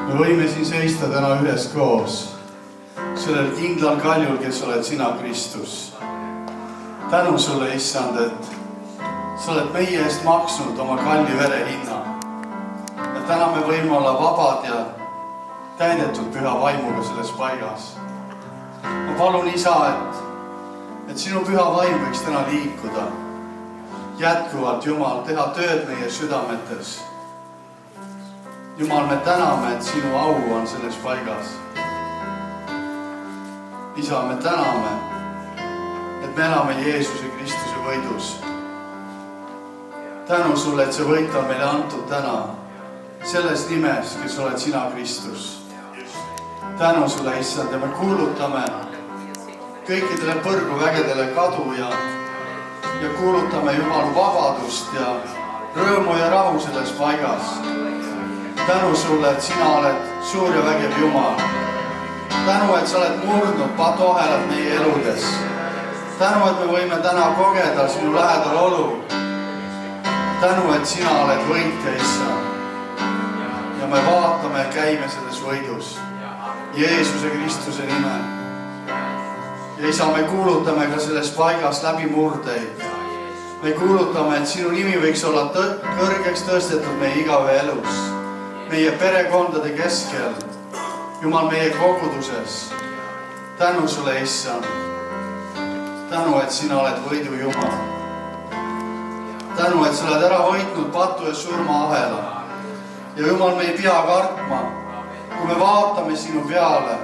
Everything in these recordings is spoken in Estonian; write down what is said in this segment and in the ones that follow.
Me võime siin seista täna üheskoos sellel kindlal kaljul, kes oled sina, Kristus. Tänu sulle, Issand, et sa oled meie eest maksnud oma kalli vere hinna. Ja täna me võime olla vabad ja täidetud püha vaimuga selles paigas. Ma palun, Isa, et sinu püha vaim võiks täna liikuda. Jätkuvalt, Jumal, teha tööd meie südametes. Jumal, me täname, et sinu au on selles paigas. Isa, me täname, et me elame Jeesuse Kristuse võidus. Tänu sulle, et see võit on meile antud täna selles nimes, kes oled sina, Kristus. Tänu sulle, Issand, ja me kuulutame kõikidele põrguvägedele kadu ja kuulutame Jumalu vabadust ja rõõmu ja rahu selles paigas. Tänu sulle, et sina oled suur ja vägev Jumal. Tänu, et sa oled murdnud patuahelad meie eludes. Tänu, et me võime täna kogeda sinu lähedal olu. Tänu, et sina oled võitja, Issand. Ja me vaatame ja käime selles võidus. Jeesuse Kristuse nimel. Ja Isa, me kuulutame ka selles paigas läbi murdeid. Me kuulutame, et sinu nimi võiks olla kõrgeks tõstetud meie igapäeva elus. Meie perekondade keskel, Jumal, meie koguduses. Tänu sulle, Issand. Tänu, et sina oled võidu Jumal. Tänu, et sa oled ära hoidnud patu ja surma ahela. Ja Jumal, me ei pea kartma, kui me vaatame sinu peale,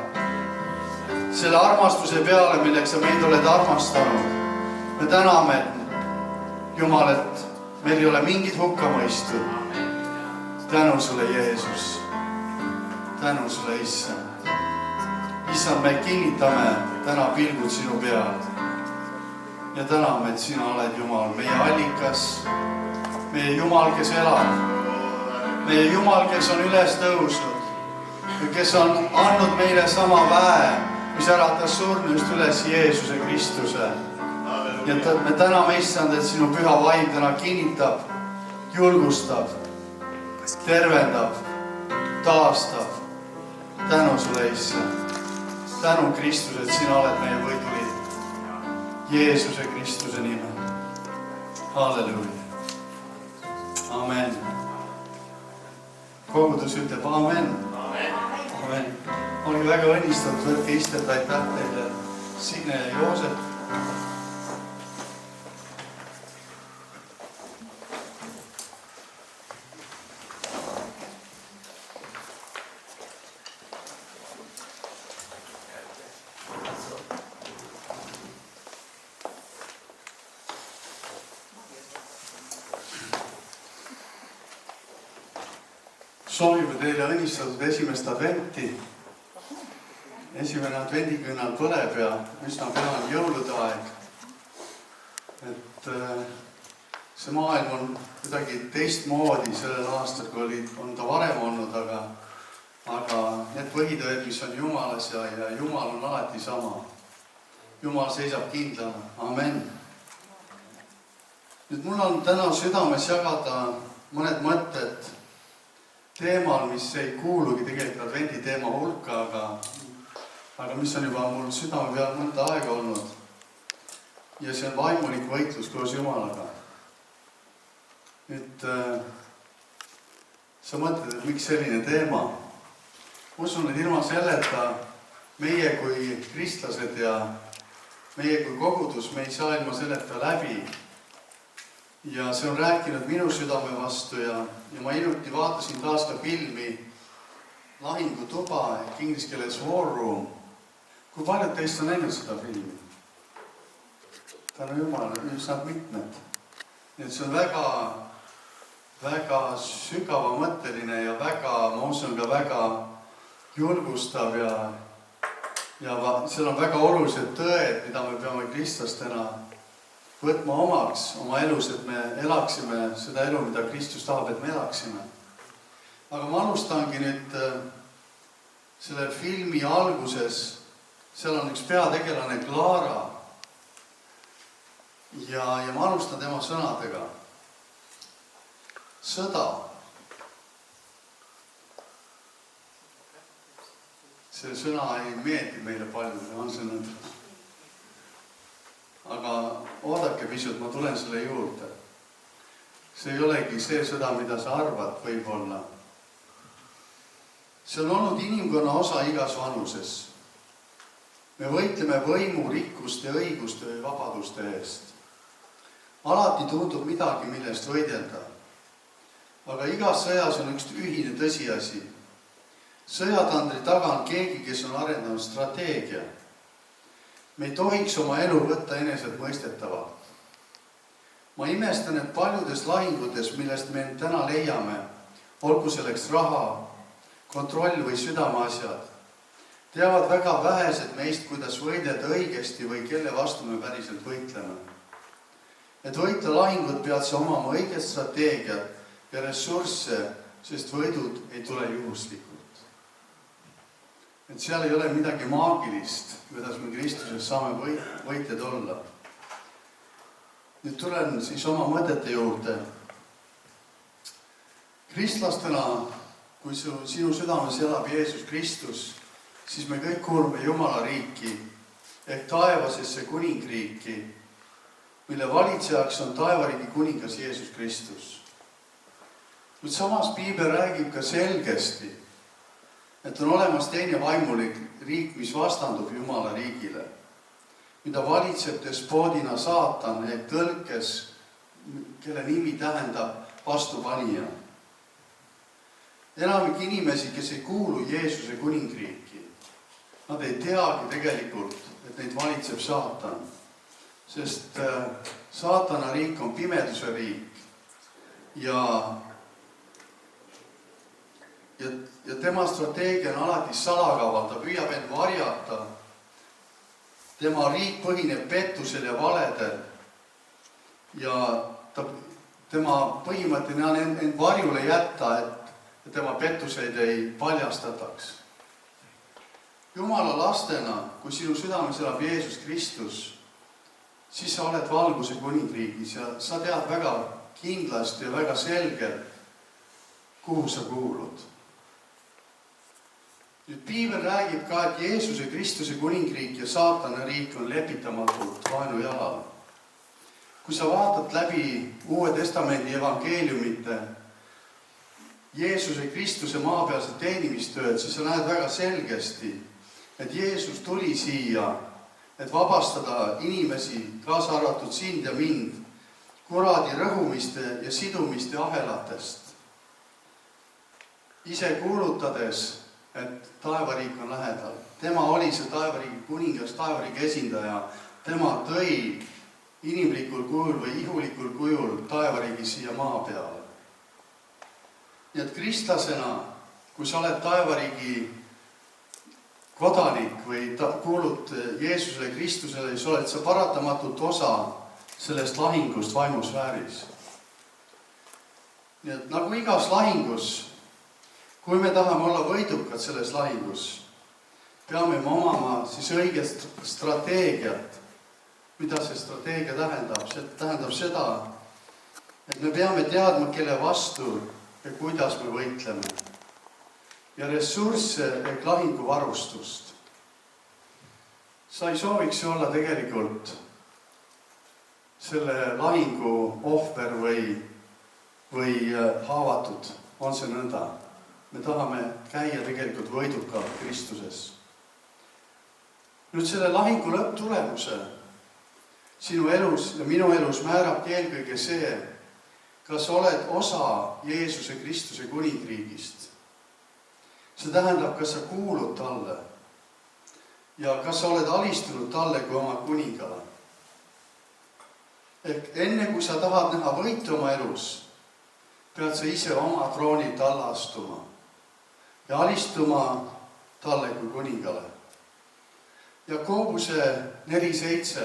selle armastuse peale, milleks sa meid oled armastanud. Me täname, Jumal, et meil ei ole mingit hukkamõistu. Tänu sulle, Jeesus. Tänu sulle, Issand. Issand, me kinnitame täna pilgud sinu peal. Ja täname, et sina oled Jumal, meie allikas, meie Jumal, kes elab, meie Jumal, kes on üles tõusnud ja kes on andnud meile sama väe, mis äratas surnust üles Jeesuse Kristuse. Ja me täname, Issand, et sinu püha vaim täna kinnitab, julgustab, tervendab, taastab. Tänu sulle, Issand. Tänu Kristus, et sina oled meie võiduliit. Jeesuse Kristuse nimel. Halleluuja. Amen. Kogudus ütleb amen. Amen. Olge väga õnnistatud, võtke istet, aitäh teile, Signe ja Joosep. Soovime teile õnnistatud esimest adventi. Esimene advendikünnal põleb ja üsna pea on jõulude aeg. Et see maailm on kuidagi teistmoodi sellel aastal, kui on ta varem olnud, aga need põhitõed, mis on Jumalas ja Jumal on alati sama. Jumal seisab kindlana. Amen. Nüüd mul on täna südames jagada mõned mõtted teemal, mis ei kuulugi tegelikult advendi teema hulka, aga mis on juba mul südame peal mõnda aega olnud. Ja see on vaimulik võitlus koos Jumalaga. Nüüd sa mõtled, et miks selline teema? Usun, et ilma selleta meie kui kristlased ja meie kui kogudus, me ei saa ilma selleta läbi. Ja see on rääkinud minu südame vastu ja ma hiljuti vaatasin taas ka filmi Lahingutuba ehk inglise keeles War Room. Kui paljud teist on näinud seda filmi? Tänu Jumalale, üsna mitmed. Nii et see on väga sügavamõtteline ja ma usun ka väga julgustav ja seal on väga olulised tõed, mida me peame kristlastena võtma omaks oma elus, et me elaksime seda elu, mida Kristus tahab, et me elaksime. Aga ma alustangi nüüd selle filmi alguses, seal on üks peategelane Clara ja ma alustan tema sõnadega. Sõda see sõna ei meeldi meile paljudele, on see nõnda. Aga oodake pisut, ma tulen selle juurde. See ei olegi see sõda, mida sa arvad võib-olla. See on olnud inimkonna osa igas vanuses. Me võitleme võimu, rikkuste, õiguste või vabaduste eest. Alati tundub midagi, millest võidelda. Aga igas sõjas on üks ühine tõsiasi. Sõjatandri taga on keegi, kes on arendanud strateegia. Me ei tohiks oma elu võtta eneselt mõistetavalt. Ma imestan, et paljudes lahingutes, millest me täna leiame, olgu selleks raha, kontroll või südameasjad, teavad väga vähesed meist, kuidas võidelda õigesti või kelle vastu me päriselt võitleme. Et võita lahingut pead sa omama õiget strateegiat ja ressursse, sest võidud ei tule juhuslikult. Et seal ei ole midagi maagilist, kuidas me Kristuses saame võitjad olla. Nüüd tulen siis oma mõtete juurde. Kristlastena, kui sinu südames elab Jeesus Kristus, siis me kõik kuulume Jumala riiki ehk taevasesse kuningriiki, mille valitsejaks on taevariigi kuningas Jeesus Kristus. Nüüd samas Piibel räägib ka selgesti, et on olemas teine vaimulik riik, mis vastandub Jumala riigile, mida valitseb despoodina saatan ehk tõlkes, kelle nimi tähendab vastupanija. Enamik inimesi, kes ei kuulu Jeesuse kuningriiki, nad ei teagi tegelikult, et neid valitseb saatan, sest saatana riik on pimeduse riik ja tema strateegia on alati salakaval, ta püüab end varjata. Tema riik põhineb pettusel ja valedel ja tema põhimõttena on end varjule jätta, et tema pettuseid ei paljastataks. Jumala lastena, kui sinu südames elab Jeesus Kristus, siis sa oled valguse kuningriigis ja sa tead väga kindlasti ja väga selgelt, kuhu sa kuulud. Nüüd Piibel räägib ka, et Jeesuse Kristuse kuningriik ja saatana riik on lepitamatult vaenu jalal. Kui sa vaatad läbi Uue Testamendi evangeeliumite Jeesuse Kristuse maapealse teenimistööd, siis sa näed väga selgesti, et Jeesus tuli siia, et vabastada inimesi, kaasa arvatud sind ja mind, kuradi rõhumiste ja sidumiste ahelatest. Ise kuulutades, et taevariik on lähedal. Tema oli see taevariigi kuningas, taevariigi esindaja. Tema tõi inimlikul kujul või ihulikul kujul taevariigi siia maa peale. Nii et kristlasena, kui sa oled taevariigi kodanik või kuulud Jeesusele Kristusele, siis oled sa paratamatult osa sellest lahingust vaimusfääris. Nii et nagu igas lahingus, kui me tahame olla võidukad selles lahingus, peame me omama siis õiget strateegiat. Mida see strateegia tähendab? See tähendab seda, et me peame teadma, kelle vastu ja kuidas me võitleme. Ja ressursse ehk lahinguvarustust. Sa ei sooviks olla tegelikult selle lahingu ohver või haavatud. On see nõnda? Me tahame käia tegelikult võiduka Kristuses. Nüüd selle lahingu lõpptulemuse sinu elus ja minu elus määrabki eelkõige see, kas oled osa Jeesuse Kristuse kuningriigist. See tähendab, kas sa kuulud talle ja kas sa oled alistunud talle kui oma kuningale. Ehk enne kui sa tahad näha võitu oma elus, pead sa ise oma troonilt alla astuma ja alistuma talle kui kuningale. Jakobuse 4.7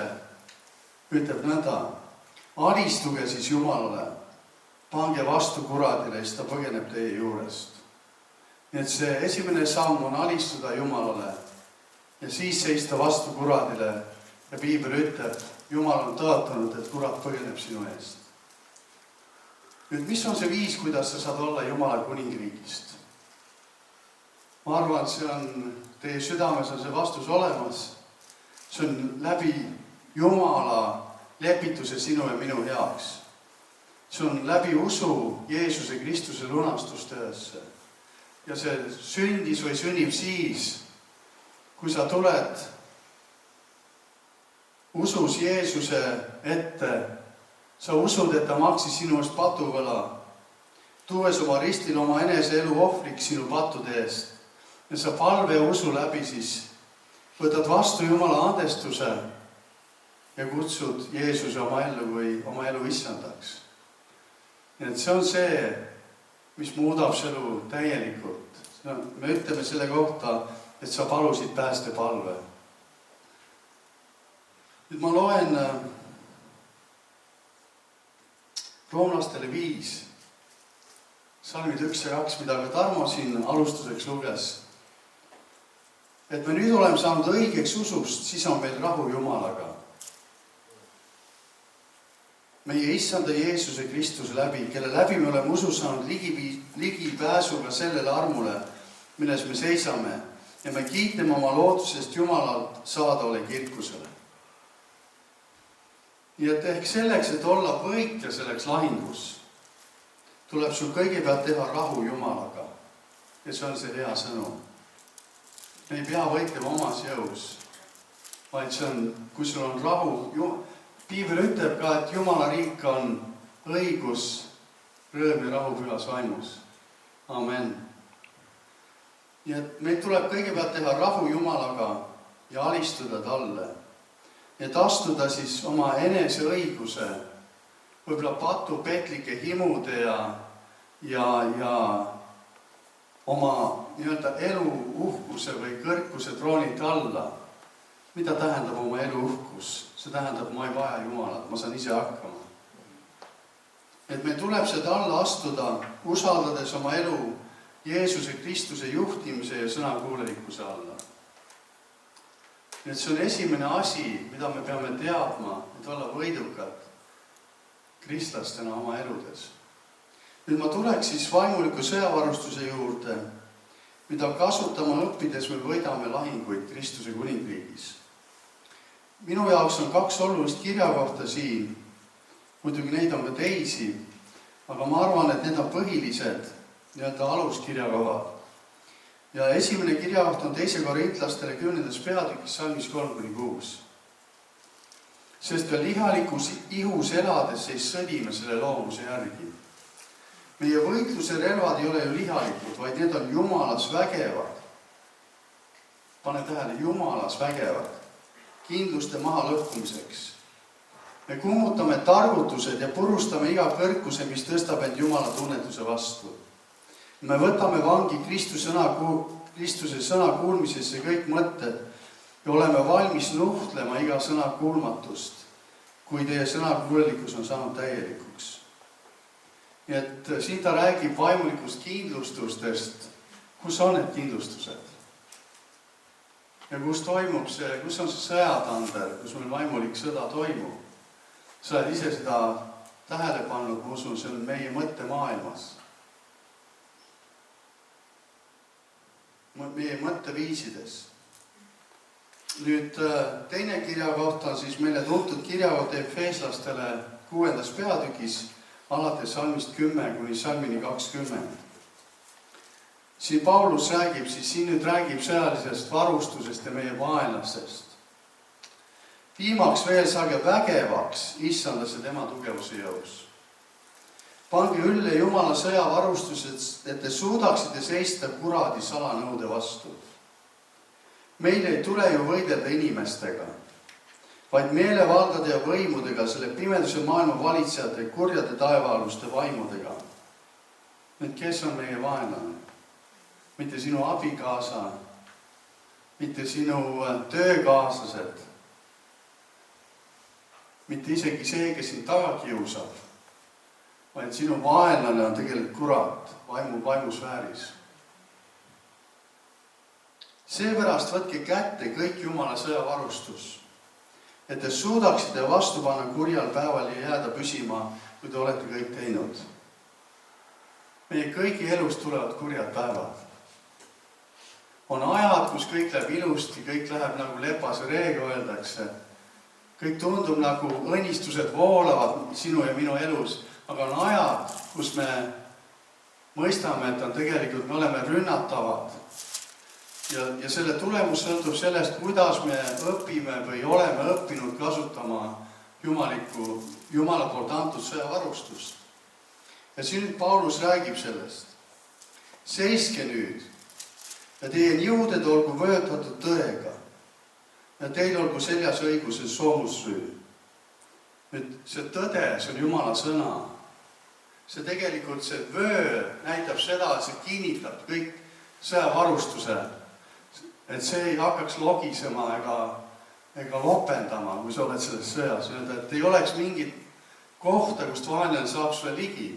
ütleb nõnda: alistuge siis Jumalale, pange vastu kuradile, siis ta põgeneb teie juurest. Nii et see esimene samm on alistuda Jumalale ja siis seista vastu kuradile. Ja Piibel ütleb, Jumal on tõotanud, et kurat põgeneb sinu eest. Nüüd, mis on see viis, kuidas sa saad olla Jumala kuningriigist? ma arvan, et see on, teie südames on see vastus olemas. See on läbi Jumala lepituse sinu ja minu heaks. See on läbi usu Jeesuse Kristuse lunastustöösse. Ja see sündis või sünnib siis, kui sa tuled usus Jeesuse ette. Sa usud, et ta maksis sinu eest patuvõla, tuues oma ristil oma enese elu ohvriks sinu pattude eest. Ja sa palve ja usu läbi siis võtad vastu Jumala andestuse ja kutsud Jeesuse oma ellu või oma elu issandaks. Nii et see on see, mis muudab su elu täielikult. Me ütleme selle kohta, et sa palusid päästepalve. Nüüd ma loen Roomlastele 5, salmid 1 ja 2, mida ka Tarmo siin alustuseks luges. Et me nüüd oleme saanud õigeks usust, siis on meil rahu Jumalaga. Meie issanda Jeesuse Kristuse läbi, kelle läbi me oleme usu saanud ligipääsuga sellele armule, milles me seisame ja me kiitame oma lootusest Jumalalt saadavale kirkusele. Nii et ehk selleks, et olla võitja selleks lahingus, tuleb sul kõigepealt teha rahu Jumalaga. Ja see on see hea sõnum. Me ei pea võitlema omas jõus, vaid see on, kui sul on rahu. Piibel ütleb ka, et Jumala riik on õigus, rõõm ja rahu pühas vaimus. Amen. Nii et meil tuleb kõigepealt teha rahu Jumalaga ja alistuda talle. Et astuda siis oma enese õiguse, võib-olla patu petlike himude ja oma nii-öelda elu uhkuse või kõrkuse troonid alla. Mida tähendab oma elu uhkus? See tähendab, ma ei vaja Jumalat, ma saan ise hakkama. Et meil tuleb seda alla astuda, usaldades oma elu Jeesuse Kristuse juhtimise ja sõnakuulelikkuse alla. Et see on esimene asi, mida me peame teadma, et olla võidukad kristlastena oma eludes. Nüüd ma tuleks siis vaimuliku sõjavarustuse juurde, mida kasutama õppides me võidame lahinguid Kristuse kuningriigis. Minu jaoks on 2 olulist kirjakohta siin, muidugi neid on ka teisi, aga ma arvan, et need on põhilised nii-öelda aluskirjakohad. Ja esimene kirjakoht on 2. Korintlastele 10. peatükis salmis 3-6. Sest ka lihalikus ihus elades ei sõdime selle loomuse järgi. Meie võitluse relvad ei ole ju lihalikud, vaid need on Jumalas vägevad. Pane tähele, Jumalas vägevad. Kindluste maha lõhkumiseks. Me kummutame targutused ja purustame iga kõrkuse, mis tõstab end Jumala tunnetuse vastu. Me võtame vangi Kristuse sõna kuulmisesse kõik mõtted ja oleme valmis nuhtlema iga sõna kuulmatust, kui teie sõna kuulelikkus on saanud täielikuks. Nii et siin ta räägib vaimulikust kindlustustest. Kus on need kindlustused? Ja kus toimub see, kus on see sõjatander, kus meil vaimulik sõda toimub? Sa oled ise seda tähele pannud, ma usun, see on meie mõttemaailmas. Meie mõtteviisides. Nüüd teine kirjakoht on siis meile tuntud kirjakoht Efeeslastele 6. peatükis, alates salmist 10 kuni salmini 20. Siin Paulus räägib, siis siin nüüd räägib sõjalisest varustusest ja meie vaenlastest. Viimaks veel saage vägevaks issandase tema tugevuse jõus. Pange ülle Jumala sõjavarustused, et te suudaksite seista kuradi salanõude vastu. Meil ei tule ju võidelda inimestega, vaid meelevaldade ja võimudega, selle pimeduse maailma valitsejate, kurjade taevaaluste vaimudega. Nüüd, kes on meie vaenlane? Mitte sinu abikaasa, mitte sinu töökaaslased, mitte isegi see, kes sind taga kiusab, vaid sinu vaenlane on tegelikult kurat vaimusfääris. Seepärast võtke kätte kõik Jumala sõjavarustus, et te suudaksite vastu panna kurjal päeval ja jääda püsima, kui te olete kõik teinud. Meie kõigi elust tulevad kurjad päevad. On ajad, kus kõik läheb ilusti, kõik läheb nagu lepase reega öeldakse. Kõik tundub nagu õnnistused voolavad sinu ja minu elus, aga on ajad, kus me mõistame, et tegelikult me oleme rünnatavad. Ja selle tulemus sõltub sellest, kuidas me õpime või oleme õppinud kasutama Jumala poolt antud sõjavarustust. Ja siin Paulus räägib sellest. Seiske nüüd ja teie jõuded olgu vöötatud tõega ja teil olgu seljas õiguse soomusrüü. Nüüd see tõde, see on Jumala sõna. See tegelikult see vöö näitab seda, et see kinnitab kõik sõjavarustuse. Et see ei hakkaks logisema ega lopendama, kui sa oled selles sõjas. Et ei oleks mingit kohta, kust vaenlane saab sulle ligi.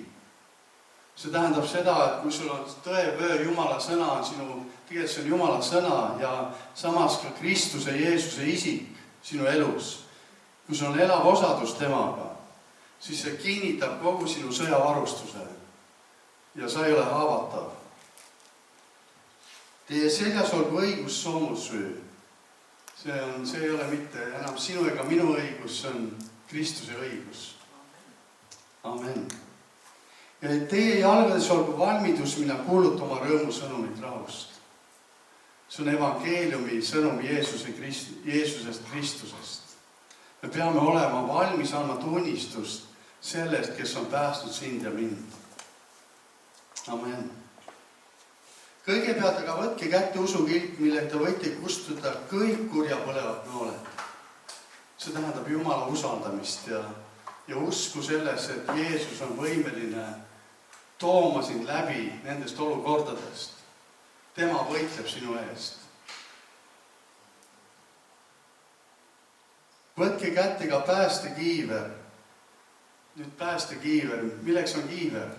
See tähendab seda, et kui sul on tõevöö, Jumala sõna on tegelikult see on Jumala sõna ja samas ka Kristuse Jeesuse isik sinu elus. Kui sul on elav osadus temaga, siis see kinnitab kogu sinu sõjavarustuse ja sa ei ole haavatav. Teie seljas olgu õigus soomusrüü. See ei ole mitte enam sinu ega minu õigus, see on Kristuse õigus. Amen. Ja teie jalgades olgu valmidus minna kuulutama rõõmusõnumit rahust. See on evangeeliumi sõnum Jeesusest Kristusest. Me peame olema valmis andma tunnistust sellest, kes on päästnud sind ja mind. Amen. Kõigepealt aga võtke kätte usukilp, millega te võite kustutada kõik kurja põlevad nooled. See tähendab Jumala usaldamist ja usku selles, et Jeesus on võimeline tooma sind läbi nendest olukordadest. Tema võitleb sinu eest. Võtke kätte ka päästekiiver. Nüüd päästekiiver, milleks on kiiver?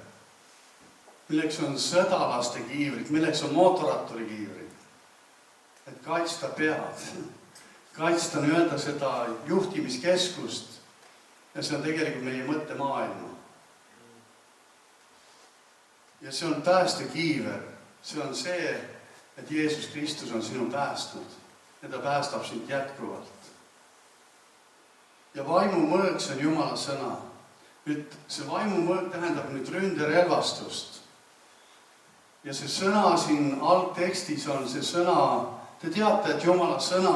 Milleks on sõdalaste kiivrid, milleks on mootorratturi kiivrid. Et kaitsta pead, kaitsta nii-öelda seda juhtimiskeskust ja see on tegelikult meie mõttemaailma. Ja see on päästekiiver, see on see, et Jeesus Kristus on sinu päästnud ja ta päästab sind jätkuvalt. Ja vaimumõõk, see on Jumala sõna. Nüüd see vaimumõõk tähendab nüüd ründerelvastust. Ja see sõna siin algtekstis on see sõna, te teate, et Jumala sõna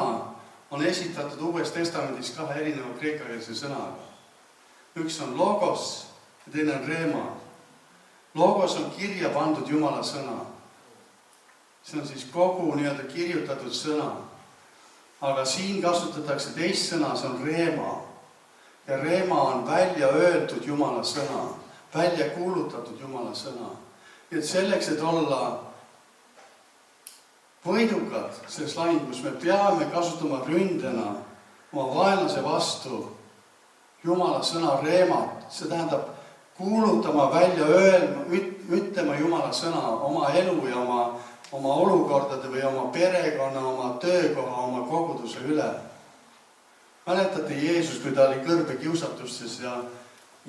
on esitatud Uues Testamendis kahe erineva kreekakeelse sõnaga. Üks on logos ja teine on rema. Logos on kirja pandud Jumala sõna. See on siis kogu nii-öelda kirjutatud sõna. Aga siin kasutatakse teist sõna, see on rema. Ja rema on välja öeldud Jumala sõna, välja kuulutatud Jumala sõna. Et selleks, et olla võidukad selles lahingus, me peame kasutama ründena oma vaenlase vastu Jumala sõna reemat. See tähendab kuulutama välja, ütlema Jumala sõna oma elu ja oma olukordade või oma perekonna, oma töökoha, oma koguduse üle. Mäletate Jeesus, kui ta oli kõrbekiusatustes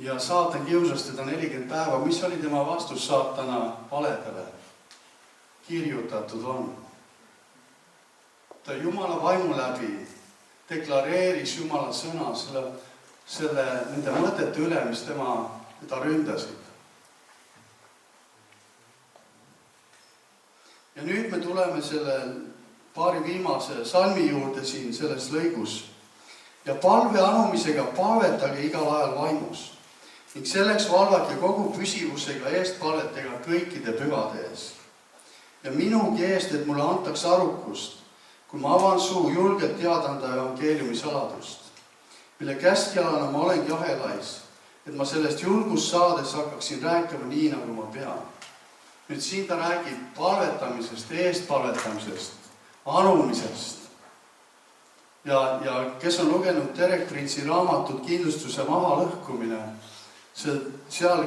ja saatan kiusas teda 40 päeva. Mis oli tema vastus saatana valedele? Kirjutatud on. Ta Jumala vaimu läbi deklareeris Jumala sõna nende mõtete üle, mis ta ründasid. Ja nüüd me tuleme selle paari viimase salmi juurde siin selles lõigus. Ja palve anumisega palvetage igal ajal vaimus. Ning selleks valvake kogu püsivusega eestpalvetega kõikide pühade ees. Ja minugi eest, et mulle antaks arukust, kui ma avan suu julgelt teadanda evangeeliumi saladust, mille käskjalana ma olengi ahelais, et ma sellest julgust saades hakkaksin rääkima nii, nagu ma pean. Nüüd siin ta räägib palvetamisest, eestpalvetamisest, anumisest. Ja kes on lugenud Derek Prince'i raamatut Kindlustuse mahalõhkumine, seal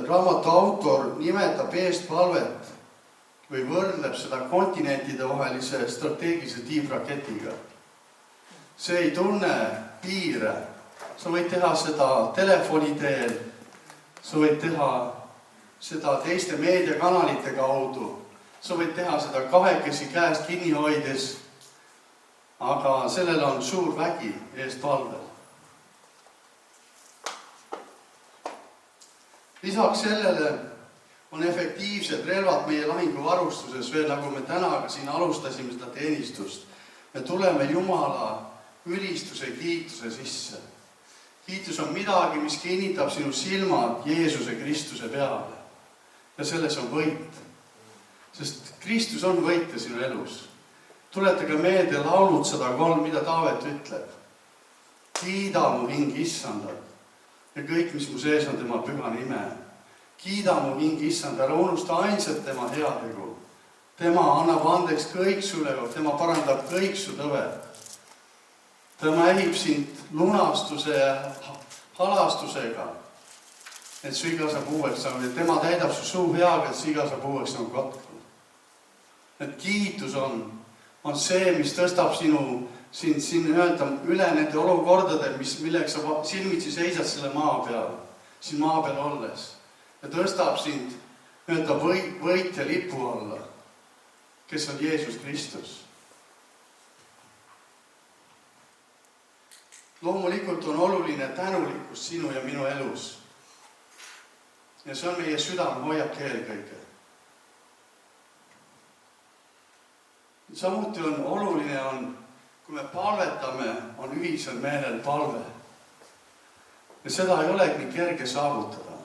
raamatu autor nimetab eestpalvet või võrdleb seda kontinentide vahelise strateegilise tiibraketiga. See ei tunne piire. Sa võid teha seda telefoni teel, sa võid teha seda teiste meediakanalite kaudu. sa võid teha seda kahekesi käest kinni hoides, aga sellel on suur vägi eest palvel. Lisaks sellele on efektiivsed relvad meie lahinguvarustuses veel, nagu me täna siin alustasime seda teenistust. Me tuleme Jumala ülistuse kiituse sisse. Kiitus on midagi, mis kinnitab sinu silmad Jeesuse Kristuse peale. Ja selles on võit. Sest Kristus on võitja sinu elus. Tuletage meelde laulud 103, mida Taavet ütleb. Kiida mu hing Issandat ja kõik, mis mu sees on tema püha nime. Kiida mu hing Issand, ära unusta ainsat tema heategu. Tema annab andeks kõik sulle, tema parandab kõik su tõved. Tema ähib sind lunastuse ja halastusega, et su iga saab uueks saada. Tema täidab su suu heaga, et su iga saab uueks nagu katku. Et kiitus on see, mis tõstab sind üle nende olukordade, millega sa silmitsi seisad selle maa peal, siin maa peal olles. Ja tõstab sind võitja lipu alla, kes on Jeesus Kristus. Loomulikult on oluline tänulikkus sinu ja minu elus. Ja see on meie südame hoiak eelkõige. Samuti on oluline, kui me palvetame, on ühisel meelel palve. Ja seda ei olegi kerge saavutada.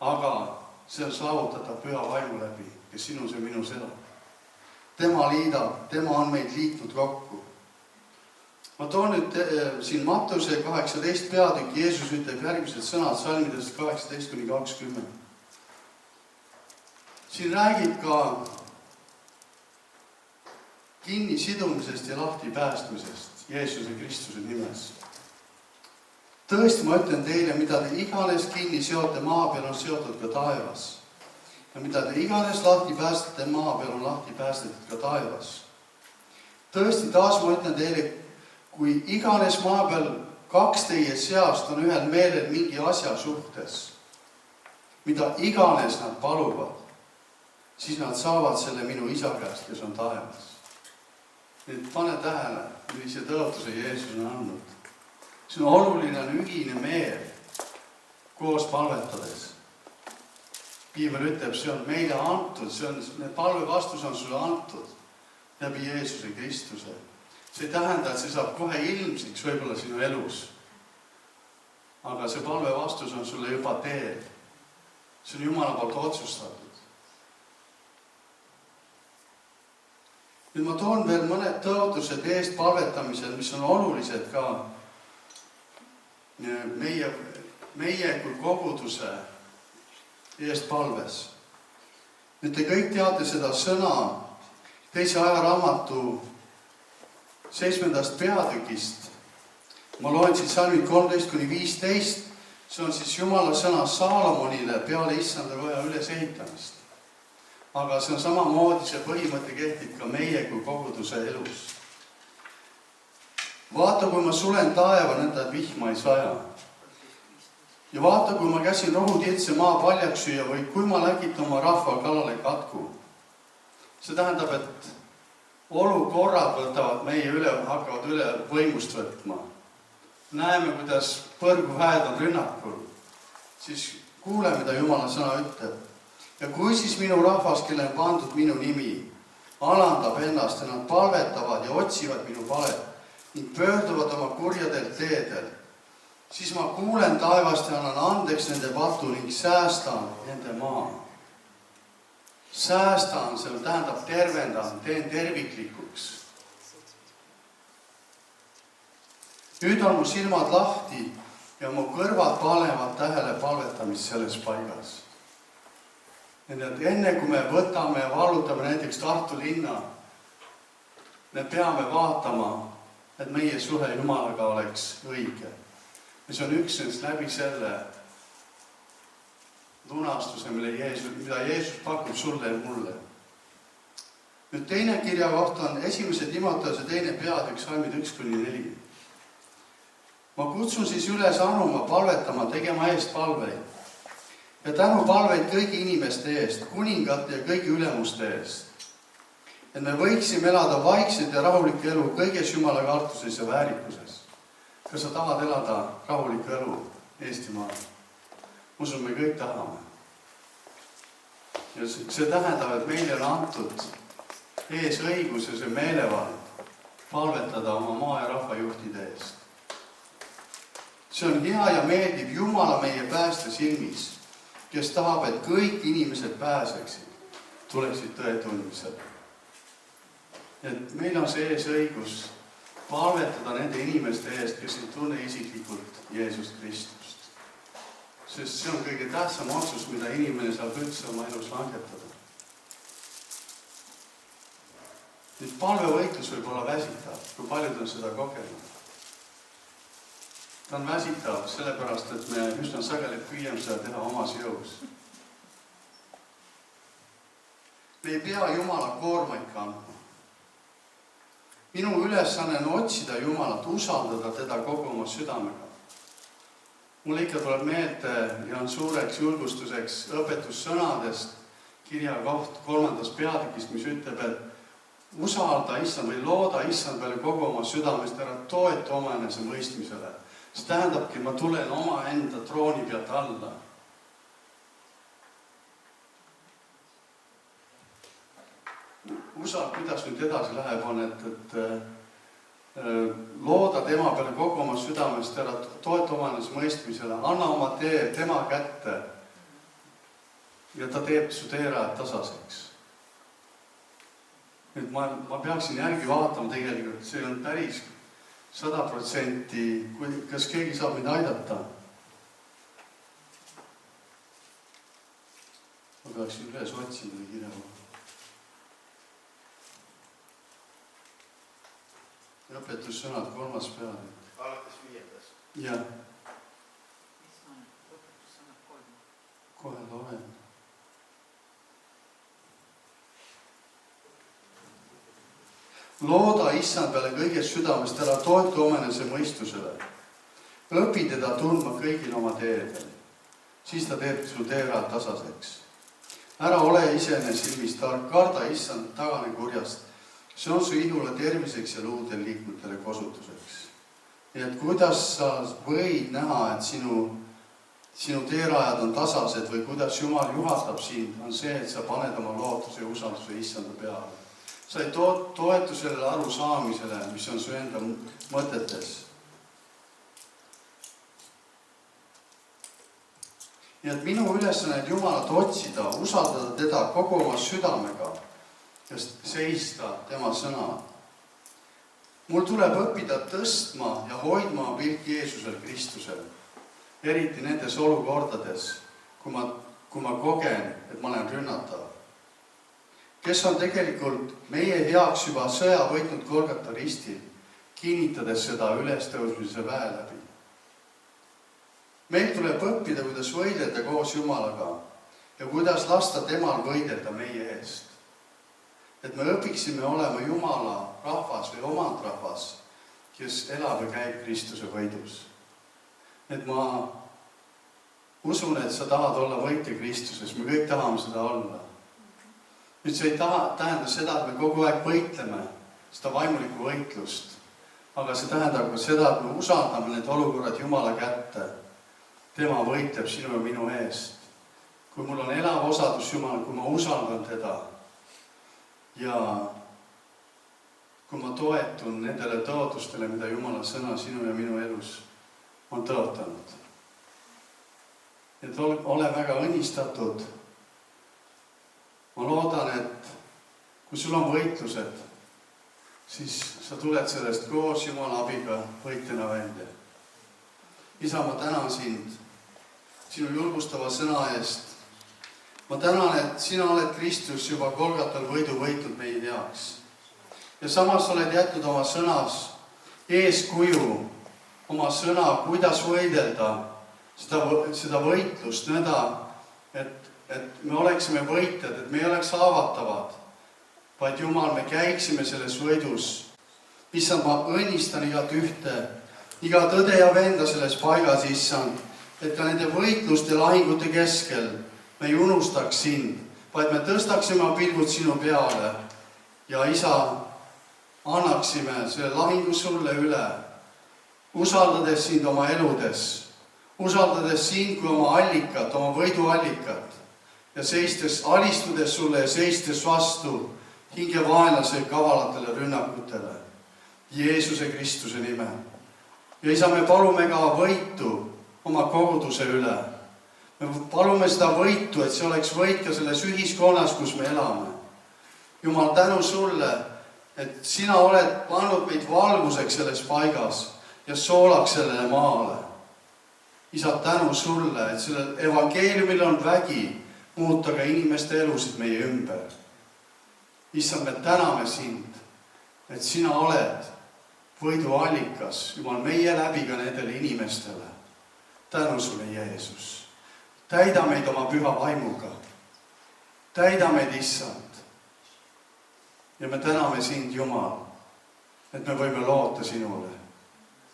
Aga see on saavutada püha vaimu läbi, kes sinus ja minus elab. Tema liidab, tema on meid liitnud kokku. Ma toon nüüd siin Mattuse 18 peatükk, Jeesus ütleb järgmised sõnad salmidest 18-20. Siin räägib ka kinni sidumisest ja lahti päästmisest Jeesuse Kristuse nimes. Tõesti, ma ütlen teile, mida te iganes kinni seote maa peal, on seotud ka taevas. Ja mida te iganes lahti päästate maa peal, on lahti päästetud ka taevas. Tõesti, taas ma ütlen teile, kui iganes maa peal 2 teie seast on ühel meelel mingi asja suhtes, mida iganes nad paluvad, siis nad saavad selle minu isa käest, kes on taevas. Nüüd pane tähele, millise tõotuse Jeesus on andnud. See on oluline ühine meel koos palvetades. Piivel ütleb, see on meile antud, palve vastus on sulle antud läbi Jeesuse Kristuse. See ei tähenda, et see saab kohe ilmsiks võib-olla sinu elus. Aga see palve vastus on sulle juba teel. See on Jumala poolt otsustatud. Nüüd ma toon veel mõned tõotused eest palvetamisel, mis on olulised ka meie kui koguduse eest palves. Nüüd te kõik teate seda sõna teise ajaraamatu 7. peatükist. Ma loen siit salmid 13-15. See on siis Jumala sõna Saalomonile peale Issanda koja ülesehitamist. Aga see on samamoodi, see põhimõte kehtib ka meie kui koguduse elus. Vaata, kui ma sulen taeva, nõnda, et vihma ei saja. Ja vaata, kui ma käsin rohutiltse maa paljaks süüa või kui ma läkit oma rahva kallale katku. See tähendab, et olukorrad võtavad meie üle, hakkavad üle võimust võtma. Näeme, kuidas põrguhääd on rünnakul. Siis kuule, mida Jumala sõna ütleb. Ja kui siis minu rahvas, kelle on pandud minu nimi, alandab ennast ja nad palvetavad ja otsivad minu palet ning pöörduvad oma kurjadel teedel, siis ma kuulen taevast ja annan andeks nende patu ning säästan nende maa. Säästan, see tähendab tervendan, teen terviklikuks. Nüüd on mu silmad lahti ja mu kõrvad panevad tähele palvetamist selles paigas. Enne kui me võtame ja vallutame näiteks Tartu linna, me peame vaatama, et meie suhe Jumalaga oleks õige. Mis on üksnes läbi selle lunastuse, mida Jeesus pakub sulle ja mulle. Nüüd teine kirja koht on 1. Timoteuse 2. peatükk salmid 1-4. Ma kutsun siis üles anuma, palvetama, tegema eest palveid. ja tänupalveid kõigi inimeste eest, kuningate ja kõigi ülemuste eest. Et me võiksime elada vaikselt ja rahulikku elu kõiges Jumala kartuses ja väärikuses. Kas sa tahad elada rahulikku elu Eestimaal? Usun, me kõik tahame. Ja see tähendab, et meile on antud ees õiguses ja meelevald palvetada oma maa ja rahvajuhtide eest. See on hea ja meeldib Jumala meie pääste silmis, kes tahab, et kõik inimesed pääseksid, tuleksid tõe tundmisele. Et meil on see ees õigus palvetada nende inimeste eest, kes ei tunne isiklikult Jeesust Kristust. Sest see on kõige tähtsam otsus, mida inimene saab üldse oma elus langetada. Nüüd palvevõitlus võib olla väsitav, kui paljud on seda kogenud. Ta on väsitav sellepärast, et me üsna sageli püüame seda teha omas jõus. Me ei pea Jumala koormaid kandma. Minu ülesanne on otsida Jumalat, usaldada teda kogu oma südamega. Mulle ikka tuleb meelde ja on suureks julgustuseks õpetussõnadest kirja koht 3. peatükist, mis ütleb, et usalda Issand või looda Issand peale kogu oma südamest, ära toeta oma enese mõistmisele. See tähendabki, ma tulen oma enda trooni pealt alla. Kuidas nüüd edasi läheb on, et looda tema peale kogu oma südamest, ära toeta oma enese mõistmisele, anna oma tee tema kätte ja ta teeb su teerajad tasaseks. Nüüd ma peaksin järgi vaatama tegelikult, see on päris 100%, kas keegi saab mind aidata? Ma peaksin üles otsima kirja. Õpetussõnad 3. peatükk. Alates 5. Jah. Kohe loen. Looda Issand peale kõigest südamest, ära toeta oma enese mõistusele. Õpi teda tundma kõigil oma teedel. Siis ta teeb su teerajad tasaseks. Ära ole iseenne silmis tark, karda Issand, tagane kurjast. See on su ihule terviseks ja luudel liikmetele kosutuseks. Nii et kuidas sa võid näha, et sinu teerajad on tasased või kuidas Jumal juhatab sind, on see, et sa paned oma lootuse ja usalduse Issanda peale. Sa ei toetu sellele arusaamisele, mis on su enda mõtetes. Nii et minu ülesanne on Jumalat otsida, usaldada teda kogu oma südamega ja seista tema sõna. Mul tuleb õppida tõstma ja hoidma pilk Jeesusel Kristusel, eriti nendes olukordades, kui ma kogen, et ma olen rünnatav. Kes on tegelikult meie heaks juba sõja võitnud Golgata ristil, kinnitades seda ülestõusmise väe läbi. Meil tuleb õppida, kuidas võidelda koos Jumalaga ja kuidas lasta temal võidelda meie eest. Et me õpiksime olema Jumala rahvas või omandrahvas, kes elab ja käib Kristuse võidus. Et ma usun, et sa tahad olla võitja Kristuses, me kõik tahame seda olla. Nüüd see ei tähenda seda, et me kogu aeg võitleme seda vaimulikku võitlust, aga see tähendab ka seda, et me usaldame need olukorrad Jumala kätte. Tema võitleb sinu ja minu eest. Kui mul on elav osadus Jumal, kui ma usaldan teda ja kui ma toetun nendele tõotustele, mida Jumala sõna sinu ja minu elus on tõotanud. Et ole väga õnnistatud. Ma loodan, et kui sul on võitlused, siis sa tuled sellest koos Jumala abiga võitjana välja. Isa, ma tänan sind sinu julgustava sõna eest. Ma tänan, et sina oled Kristus juba Golgatal võidu võitnud meie heaks. Ja samas oled jätnud oma sõnas eeskuju, oma sõna, kuidas võidelda seda võitlust nõnda, et me oleksime võitjad, et me ei oleks haavatavad, vaid Jumal, me käiksime selles võidus. Issand, ma õnnistan igat ühte, iga tõde ja venda selles paigas, Issand, et ka nende võitluste lahingute keskel me ei unustaks sind, vaid me tõstaksime pilgud sinu peale ja Isa, annaksime selle lahingu sulle üle, usaldades sind oma eludes, usaldades sind kui oma allikat, oma võiduallikat ja seistes, alistudes sulle ja seistes vastu hingevaenlase kavalatele rünnakutele Jeesuse Kristuse nimel. Ja Isa, me palume ka võitu oma koguduse üle. Me palume seda võitu, et see oleks võit ka selles ühiskonnas, kus me elame. Jumal, tänu sulle, et sina oled pannud meid valguseks selles paigas ja soolaks sellele maale. Isa, tänu sulle, et sellel evangeeliumil on vägi muuta ka inimeste elusid meie ümber. Issand, me täname sind, et sina oled võiduallikas, Jumal, meie läbi ka nendele inimestele. Tänu sulle, Jeesus. Täida meid oma püha vaimuga. Täida meid, Issand. Ja me täname sind, Jumal, et me võime loota sinule,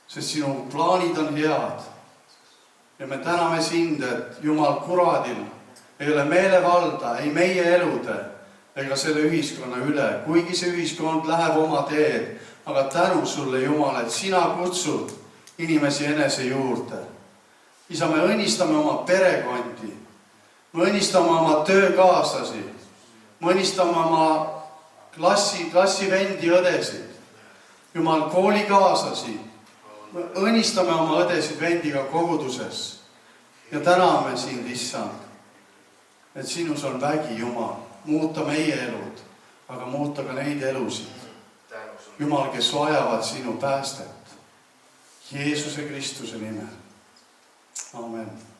sest sinu plaanid on head. Ja me täname sind, et Jumal, kuradil ei ole meelevalda, ei meie elude ega selle ühiskonna üle, kuigi see ühiskond läheb oma teed, aga tänu sulle, Jumal, et sina kutsud inimesi enese juurde. Isa, me õnnistame oma perekondi, me õnnistame oma töökaaslasi, me õnnistame oma klassivendi õdesid, Jumal, koolikaaslasi, me õnnistame oma õdesid vendiga koguduses ja täname sind, Issand, et sinus on vägi, Jumal, muuta meie elud, aga muuta ka neid elusid. Jumal, kes vajavad sinu päästet. Jeesuse Kristuse nimel. Amen.